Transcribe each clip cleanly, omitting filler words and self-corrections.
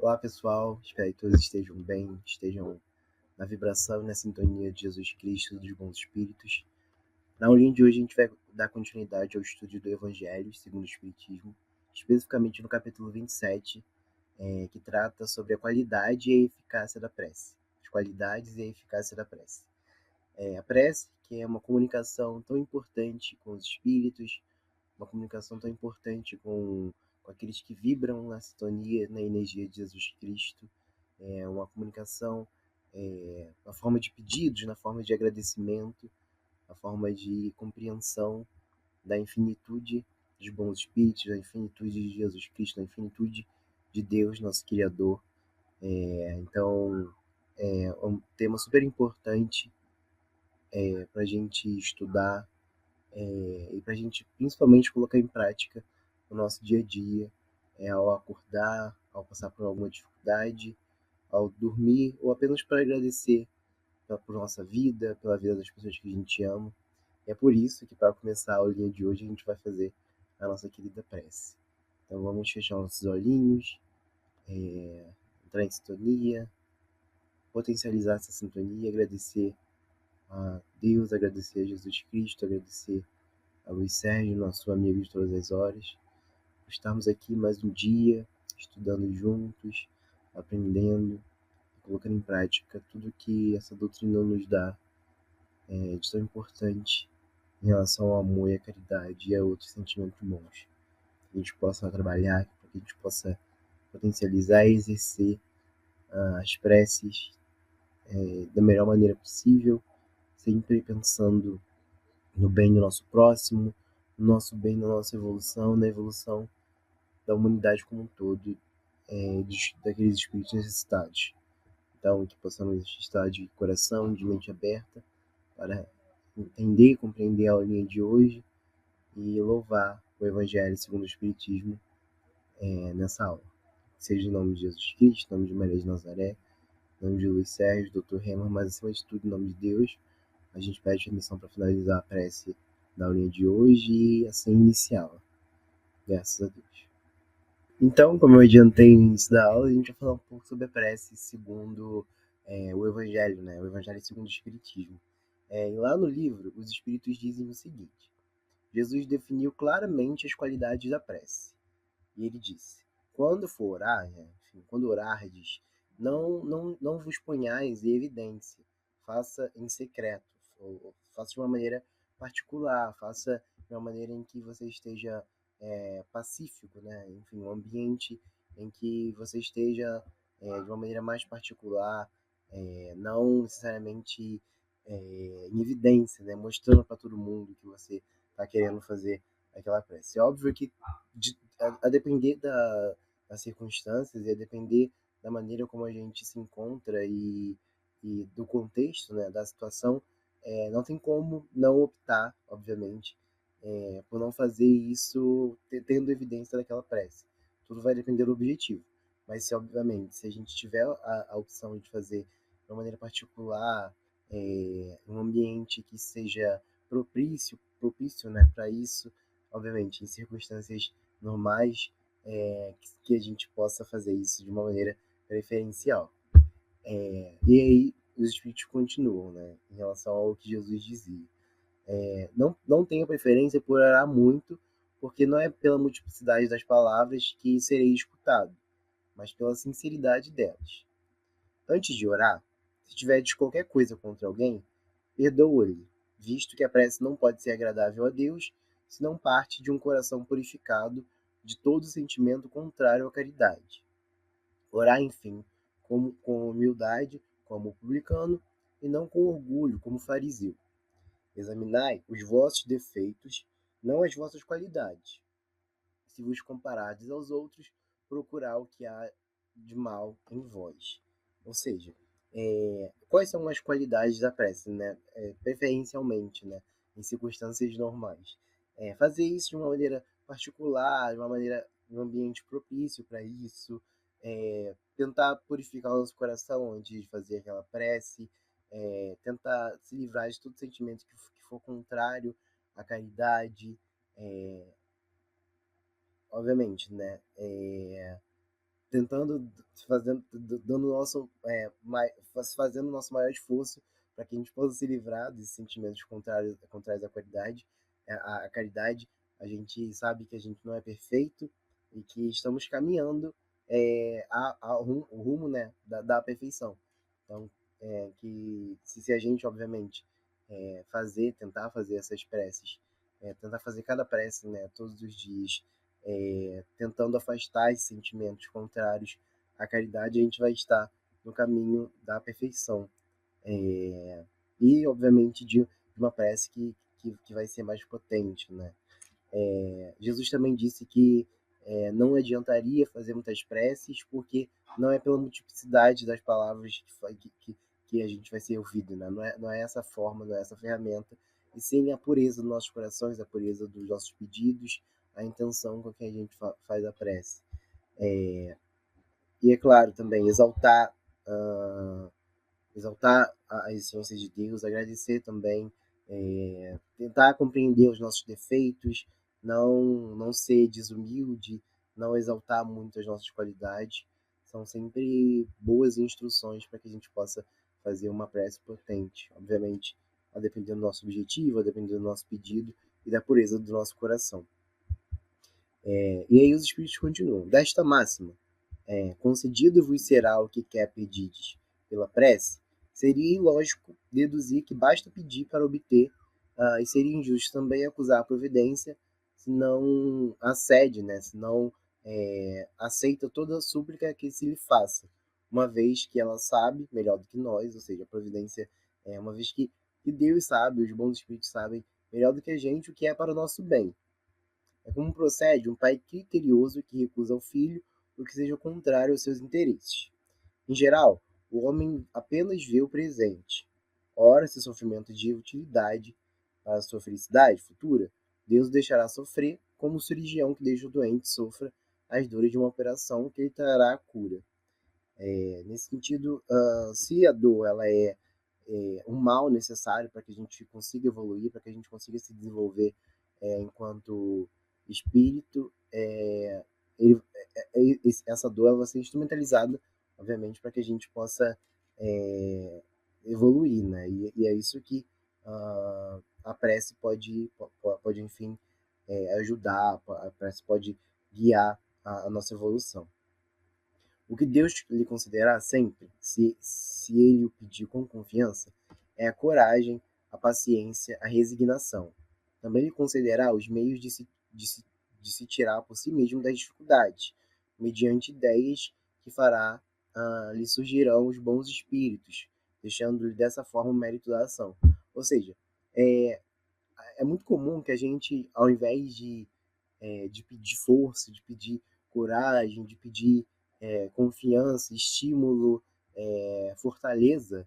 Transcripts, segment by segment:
Olá pessoal, espero que todos estejam bem, estejam na vibração e na sintonia de Jesus Cristo, dos bons espíritos. Na aulinha de hoje a gente vai dar continuidade ao estudo do Evangelho segundo o Espiritismo, especificamente no capítulo 27, que trata sobre a qualidade e a eficácia da prece. As qualidades e a eficácia da prece. A prece, que é uma comunicação tão importante com os espíritos, uma comunicação tão importante com aqueles que vibram na sintonia, na energia de Jesus Cristo, uma comunicação na forma de pedidos, na forma de agradecimento, na forma de compreensão da infinitude dos bons espíritos, da infinitude de Jesus Cristo, da infinitude de Deus, nosso Criador. Então, é um tema super importante para a gente estudar, e para a gente principalmente colocar em prática no nosso dia a dia, ao acordar, ao passar por alguma dificuldade, ao dormir, ou apenas para agradecer por nossa vida, pela vida das pessoas que a gente ama. É por isso que, para começar a aulinha de hoje, a gente vai fazer a nossa querida prece. Então vamos fechar nossos olhinhos, entrar em sintonia, potencializar essa sintonia, agradecer a Deus, agradecer a Jesus Cristo, agradecer a Luiz Sérgio, nosso amigo de todas as horas, por estarmos aqui mais um dia, estudando juntos, aprendendo, colocando em prática tudo que essa doutrina nos dá de tão importante em relação ao amor e à caridade e a outros sentimentos bons. Que a gente possa trabalhar, para que a gente possa potencializar e exercer as preces da melhor maneira possível, sempre pensando no bem do nosso próximo, no nosso bem, na nossa evolução, na evolução da humanidade como um todo, daqueles espíritos necessitados. Então, que possamos estar de coração, de mente aberta, para entender e compreender a aulinha de hoje e louvar o Evangelho segundo o Espiritismo nessa aula. Seja em nome de Jesus Cristo, em nome de Maria de Nazaré, em nome de Luiz Sérgio, Dr. Herman, mas acima de tudo, em nome de Deus, a gente pede permissão para finalizar a prece da aulinha de hoje e assim iniciá-la. Graças a Deus. Então, como eu adiantei no início da aula, a gente vai falar um pouco sobre a prece segundo o Evangelho, né? O Evangelho segundo o Espiritismo. E lá no livro, os Espíritos dizem o seguinte: Jesus definiu claramente as qualidades da prece. E ele disse: quando for orar, quando orardes, não vos ponhais em evidência, faça em secreto, ou faça de uma maneira particular, faça de uma maneira em que você esteja pacífico, né? Enfim, um ambiente em que você esteja de uma maneira mais particular, não necessariamente em evidência, né? Mostrando para todo mundo que você está querendo fazer aquela prece. É óbvio que a depender das circunstâncias e a depender da maneira como a gente se encontra e do contexto, né, da situação, não tem como não optar, obviamente, por não fazer isso tendo evidência daquela prece. Tudo vai depender do objetivo. Mas, se, obviamente, se a gente tiver a opção de fazer de uma maneira particular, um ambiente que seja propício, né, para isso, obviamente, em circunstâncias normais, que a gente possa fazer isso de uma maneira preferencial. E aí os espíritos continuam, né, em relação ao que Jesus dizia. Não tenha preferência por orar muito, porque não é pela multiplicidade das palavras que serei escutado, mas pela sinceridade delas. Antes de orar, se tiverdes qualquer coisa contra alguém, perdoa-lhe, visto que a prece não pode ser agradável a Deus se não parte de um coração purificado de todo sentimento contrário à caridade. Orar, enfim, com humildade, como publicano, e não com orgulho, como fariseu. Examinai os vossos defeitos, não as vossas qualidades. Se vos comparardes aos outros, procurar o que há de mal em vós. Ou seja, quais são as qualidades da prece, né? Preferencialmente, né? Em circunstâncias normais. Fazer isso de uma maneira particular, de uma maneira, um ambiente propício para isso. Tentar purificar o nosso coração antes de fazer aquela prece. Tentar se livrar de todo sentimento que for contrário à caridade. Obviamente, né? tentando, dando nosso, fazendo o nosso maior esforço para que a gente possa se livrar desses sentimentos contrários à caridade. À caridade, a gente sabe que a gente não é perfeito e que estamos caminhando o rumo, né, da perfeição. Então, que se a gente, obviamente, tentar fazer essas preces, tentar fazer cada prece, né, todos os dias, tentando afastar esses sentimentos contrários à caridade, a gente vai estar no caminho da perfeição. E, obviamente, de uma prece que vai ser mais potente, né? Jesus também disse que não adiantaria fazer muitas preces, porque não é pela multiplicidade das palavras que a gente vai ser ouvido, né? Não é essa forma, não é essa ferramenta, e sim a pureza dos nossos corações, a pureza dos nossos pedidos, a intenção com que a gente faz a prece. E é claro também exaltar a existência de Deus, agradecer também, tentar compreender os nossos defeitos, não ser desumilde, não exaltar muito as nossas qualidades. São sempre boas instruções para que a gente possa fazer uma prece potente. Obviamente, a depender do nosso objetivo, a depender do nosso pedido e da pureza do nosso coração. E aí os Espíritos continuam. Desta máxima, concedido-vos será o que quer pedides pela prece, seria ilógico deduzir que basta pedir para obter, e seria injusto também acusar a providência se não acede, né, se não aceita toda a súplica que se lhe faça, uma vez que ela sabe melhor do que nós, ou seja, a providência, uma vez que Deus sabe, os bons espíritos sabem melhor do que a gente o que é para o nosso bem. É como procede um pai criterioso que recusa ao filho o que seja contrário aos seus interesses. Em geral, o homem apenas vê o presente. Ora, se o sofrimento de utilidade para a sua felicidade futura, Deus o deixará sofrer, como o cirurgião que deixa o doente sofra as dores de uma operação que lhe trará a cura. Nesse sentido, se a dor ela é um mal necessário para que a gente consiga evoluir, para que a gente consiga se desenvolver enquanto espírito, ele, essa dor ela vai ser instrumentalizada, obviamente, para que a gente possa evoluir, né? E é isso que a prece pode enfim, ajudar, a prece pode guiar a nossa evolução. O que Deus lhe concederá sempre, se ele o pedir com confiança, é a coragem, a paciência, a resignação. Também lhe concederá os meios de se tirar por si mesmo das dificuldades, mediante ideias que lhe surgirão os bons espíritos, deixando-lhe dessa forma o mérito da ação. Ou seja, é muito comum que a gente, ao invés de pedir força, de pedir coragem, de pedir confiança, estímulo, fortaleza,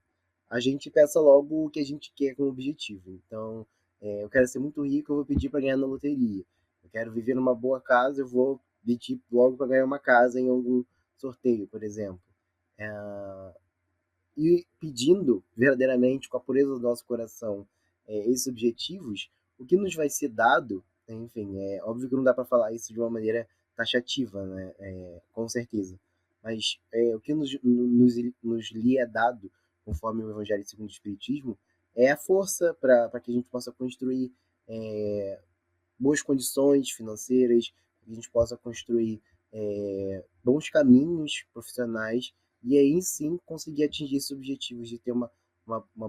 a gente peça logo o que a gente quer como objetivo. Então, eu quero ser muito rico, eu vou pedir para ganhar na loteria. Eu quero viver numa boa casa, eu vou pedir logo para ganhar uma casa em algum sorteio, por exemplo. E pedindo verdadeiramente, com a pureza do nosso coração, esses objetivos, o que nos vai ser dado, enfim, é óbvio que não dá para falar isso de uma maneira taxativa, né? Com certeza. Mas o que nos lhe é dado, conforme o Evangelho segundo o Espiritismo, é a força para que a gente possa construir boas condições financeiras, que a gente possa construir bons caminhos profissionais e aí sim conseguir atingir esses objetivos de ter uma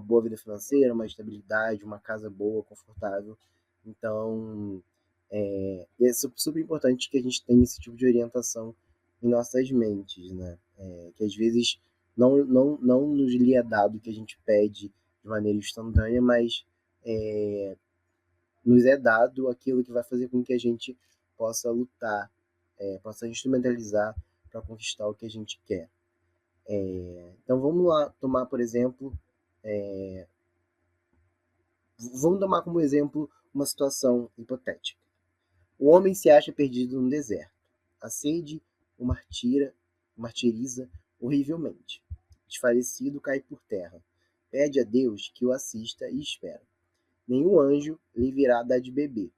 boa vida financeira, uma estabilidade, uma casa boa, confortável. Então, é super importante que a gente tenha esse tipo de orientação em nossas mentes, né? Que às vezes não nos lhe é dado o que a gente pede de maneira instantânea, mas nos é dado aquilo que vai fazer com que a gente possa lutar, possa instrumentalizar para conquistar o que a gente quer. Então vamos lá tomar, por exemplo, vamos tomar como exemplo uma situação hipotética. O homem se acha perdido no deserto. A sede o martiriza horrivelmente. Desfalecido, cai por terra. Pede a Deus que o assista e espera. Nenhum anjo lhe virá dar de beber.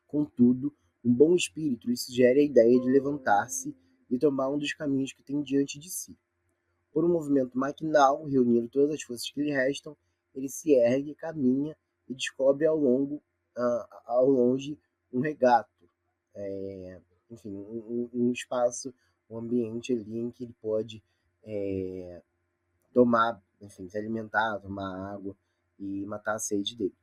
Contudo, um bom espírito lhe sugere a ideia de levantar-se e tomar um dos caminhos que tem diante de si. Por um movimento maquinal, reunindo todas as forças que lhe restam, ele se ergue, caminha e descobre ao longe um regato, enfim, um espaço, um ambiente ali em que ele pode tomar, enfim, se alimentar, tomar água e matar a sede dele.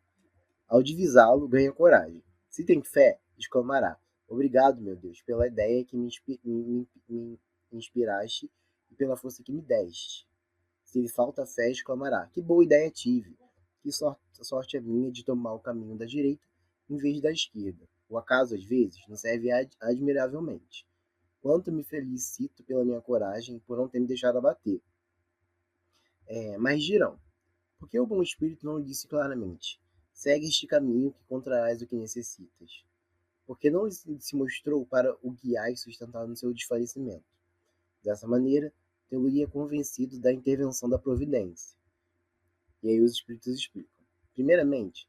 Ao divisá-lo, ganha coragem. Se tem fé, exclamará: Obrigado, meu Deus, pela ideia que me inspiraste e pela força que me deste. Se lhe falta fé, exclamará: Que boa ideia tive! Que sorte a minha de tomar o caminho da direita em vez da esquerda. O acaso, às vezes, nos serve admiravelmente. Quanto me felicito pela minha coragem e por não ter me deixado abater. Mas dirão: por que o bom espírito não lhe disse claramente: Segue este caminho que contrarás o que necessitas? Porque não lhe se mostrou para o guiar e sustentar no seu desfalecimento. Dessa maneira, tê-lo-ia convencido da intervenção da providência. E aí os espíritos explicam. Primeiramente,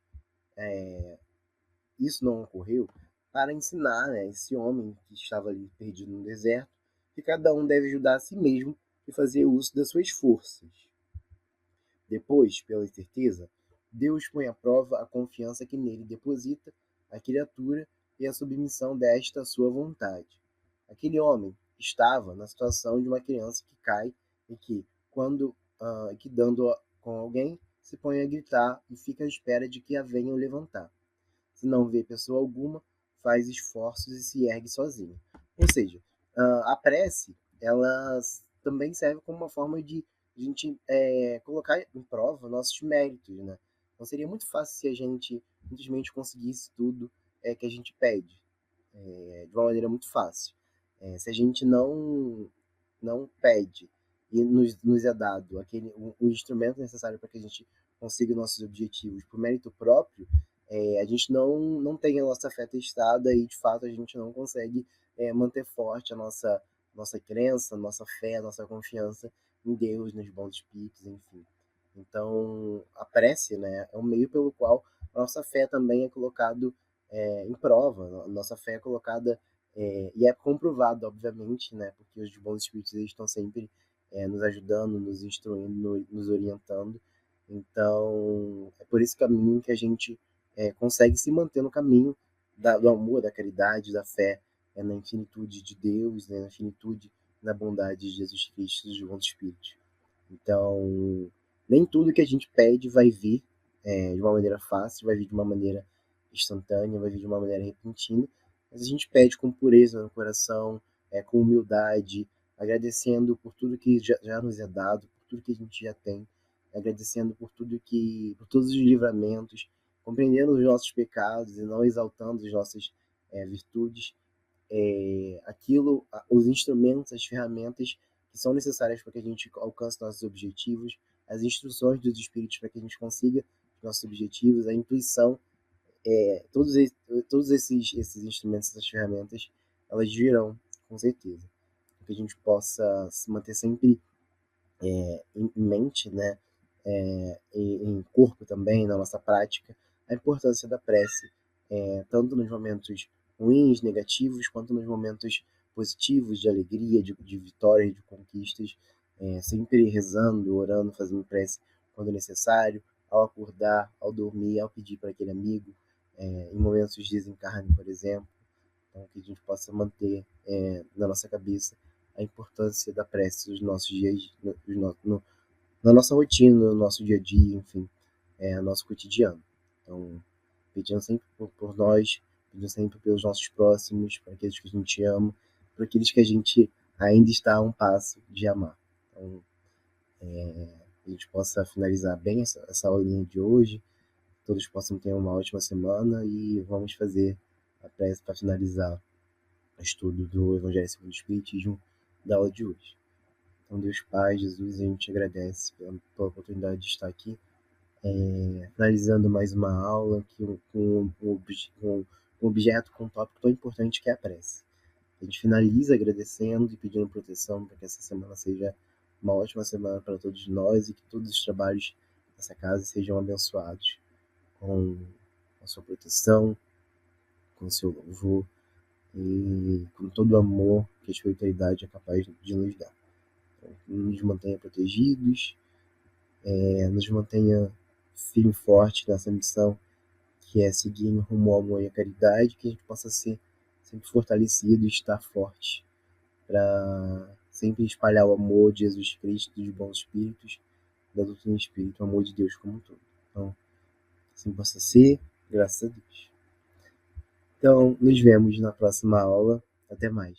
isso não ocorreu para ensinar, né, esse homem que estava ali perdido no deserto que cada um deve ajudar a si mesmo e fazer uso das suas forças. Depois, pela certeza, Deus põe à prova a confiança que nele deposita a criatura e a submissão desta à sua vontade. Aquele homem estava na situação de uma criança que cai e que, que dando com alguém, se põe a gritar e fica à espera de que a venham levantar. Se não vê pessoa alguma, faz esforços e se ergue sozinho. Ou seja, a prece, ela também serve como uma forma de a gente colocar em prova nossos méritos, né? Não seria muito fácil se a gente simplesmente conseguisse tudo que a gente pede, de uma maneira muito fácil. Se a gente não pede e nos é dado o instrumento necessário para que a gente consiga nossos objetivos por mérito próprio, a gente não tem a nossa fé testada e, de fato, a gente não consegue manter forte a nossa crença, nossa fé, nossa confiança em Deus, nos bons espíritos, enfim. Então, a prece, né, é um meio pelo qual a nossa fé também é colocado em prova, a nossa fé é colocada e é comprovado, obviamente, né, porque os bons espíritos eles estão sempre nos ajudando, nos instruindo, nos orientando. Então, é por esse caminho que a gente consegue se manter no caminho do amor, da caridade, da fé, na infinitude de Deus, né, na infinitude, na bondade de Jesus Cristo e dos bons espíritos. Então, nem tudo que a gente pede vai vir de uma maneira fácil, vai vir de uma maneira instantânea, vai vir de uma maneira repentina, mas a gente pede com pureza no coração, com humildade, agradecendo por tudo que já nos é dado, por tudo que a gente já tem, agradecendo por todos os livramentos, compreendendo os nossos pecados e não exaltando as nossas virtudes, os instrumentos, as ferramentas que são necessárias para que a gente alcance nossos objetivos, as instruções dos espíritos para que a gente consiga os nossos objetivos, a intuição, todos esses instrumentos, essas ferramentas, elas virão, com certeza. Que a gente possa se manter sempre em mente, né, em corpo também, na nossa prática, a importância da prece, tanto nos momentos ruins, negativos, quanto nos momentos positivos, de alegria, de vitória, de conquistas, sempre rezando, orando, fazendo prece quando necessário, ao acordar, ao dormir, ao pedir para aquele amigo, em momentos de desencarne, por exemplo. Então, que a gente possa manter na nossa cabeça a importância da prece nos nossos dias, na nossa rotina, no nosso dia a dia, enfim, no nosso cotidiano. Então, pedindo sempre por nós, pedindo sempre pelos nossos próximos, para aqueles que a gente ama, para aqueles que a gente ainda está a um passo de amar. Então, a gente possa finalizar bem essa aulinha de hoje, todos possam ter uma ótima semana e vamos fazer a prece para finalizar o estudo do Evangelho segundo o Espiritismo da aula de hoje. Então, Deus Pai, Jesus, a gente agradece pela oportunidade de estar aqui, finalizando mais uma aula com um objeto, com um tópico tão importante que é a prece. A gente finaliza agradecendo e pedindo proteção para que essa semana seja uma ótima semana para todos nós e que todos os trabalhos dessa casa sejam abençoados com a sua proteção, com o seu louvor e com todo o amor que a espiritualidade é capaz de nos dar. Então, nos mantenha protegidos, nos mantenha firme e forte nessa missão, que é seguir em rumo ao amor e à caridade, que a gente possa ser sempre fortalecido e estar forte para sempre espalhar o amor de Jesus Cristo, dos bons espíritos, da doutrina espírita, o amor de Deus como um todo. Então, assim possa ser, graças a Deus. Então, nos vemos na próxima aula. Até mais.